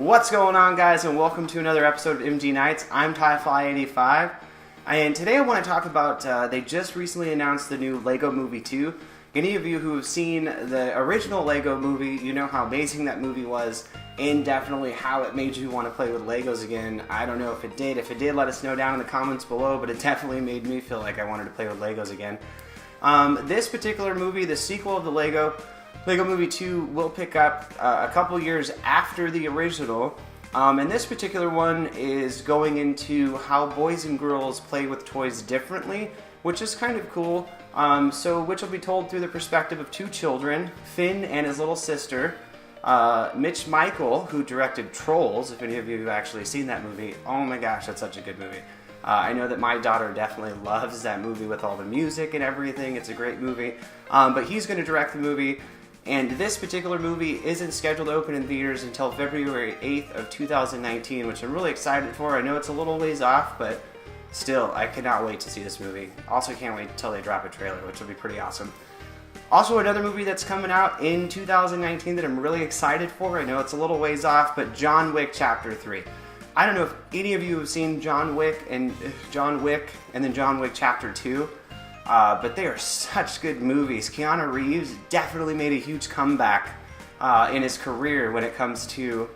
What's going on, guys, and welcome to another episode of MG Nights. I'm TyFly85, and today I want to talk about, they just recently announced the new LEGO Movie 2. Any of you who have seen the original LEGO movie, you know how amazing that movie was, and definitely how it made you want to play with Legos again. I don't know if it did. If it did, let us know down in the comments below, but it definitely made me feel like I wanted to play with Legos again. This particular movie, the sequel of the LEGO Movie 2, will pick up a couple years after the original, and this particular one is going into how boys and girls play with toys differently, which is kind of cool. Which will be told through the perspective of two children, Finn and his little sister. Mitch Michael, who directed Trolls, if any of you have actually seen that movie. Oh my gosh, that's such a good movie. I know that my daughter definitely loves that movie with all the music and everything. It's a great movie. But he's going to direct the movie. And this particular movie isn't scheduled to open in theaters until February 8th of 2019, which I'm really excited for. I know it's a little ways off, but still, I cannot wait to see this movie. Also can't wait until they drop a trailer, which will be pretty awesome. Also, another movie that's coming out in 2019 that I'm really excited for. I know it's a little ways off, but John Wick Chapter 3. I don't know if any of you have seen John Wick and then John Wick Chapter 2. But they are such good movies. Keanu Reeves definitely made a huge comeback in his career when it comes to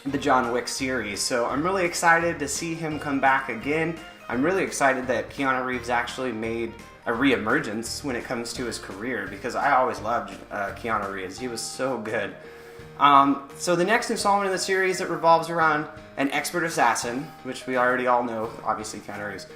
the John Wick series. So I'm really excited to see him come back again. I'm really excited that Keanu Reeves actually made a re-emergence when it comes to his career, because I always loved Keanu Reeves. He was so good. So the next installment in the series, it revolves around an expert assassin, which we already all know, obviously Keanu Reeves.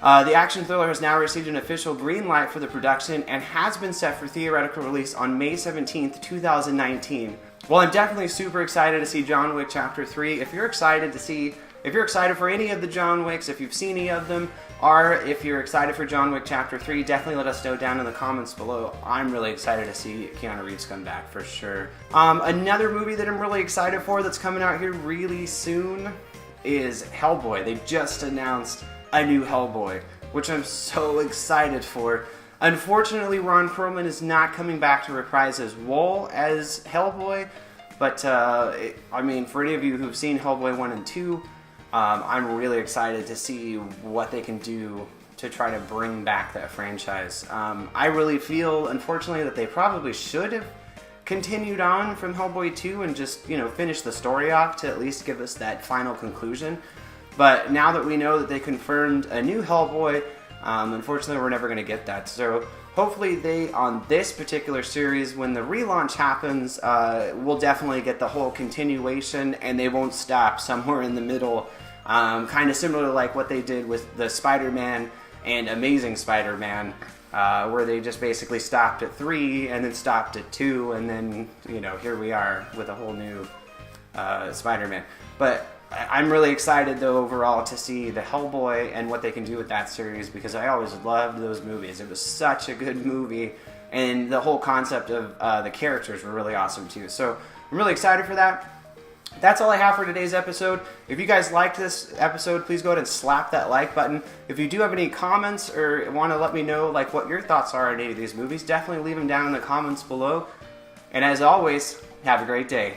The action thriller has now received an official green light for the production and has been set for theoretical release on May 17th, 2019. Well, I'm definitely super excited to see John Wick Chapter 3. If you're excited for any of the John Wicks, if you've seen any of them, or if you're excited for John Wick Chapter 3, definitely let us know down in the comments below. I'm really excited to see Keanu Reeves come back for sure. Another movie that I'm really excited for that's coming out here really soon is Hellboy. They just announced a new Hellboy, which I'm so excited for. Unfortunately, Ron Perlman is not coming back to reprise his role as Hellboy, but I mean, for any of you who've seen Hellboy 1 and 2, I'm really excited to see what they can do to try to bring back that franchise. I really feel, unfortunately, that they probably should have continued on from Hellboy 2 and just, finish the story off to at least give us that final conclusion. But now that we know that they confirmed a new Hellboy, unfortunately we're never going to get that. So hopefully they, on this particular series, when the relaunch happens, we'll definitely get the whole continuation and they won't stop somewhere in the middle. Kind of similar to like what they did with the Spider-Man and Amazing Spider-Man, where they just basically stopped at 3 and then stopped at 2 and then, here we are with a whole new Spider-Man. But I'm really excited, though, overall, to see the Hellboy and what they can do with that series, because I always loved those movies. It was such a good movie, and the whole concept of the characters were really awesome, too. So I'm really excited for that. That's all I have for today's episode. If you guys liked this episode, please go ahead and slap that like button. If you do have any comments or want to let me know what your thoughts are on any of these movies, definitely leave them down in the comments below. And as always, have a great day.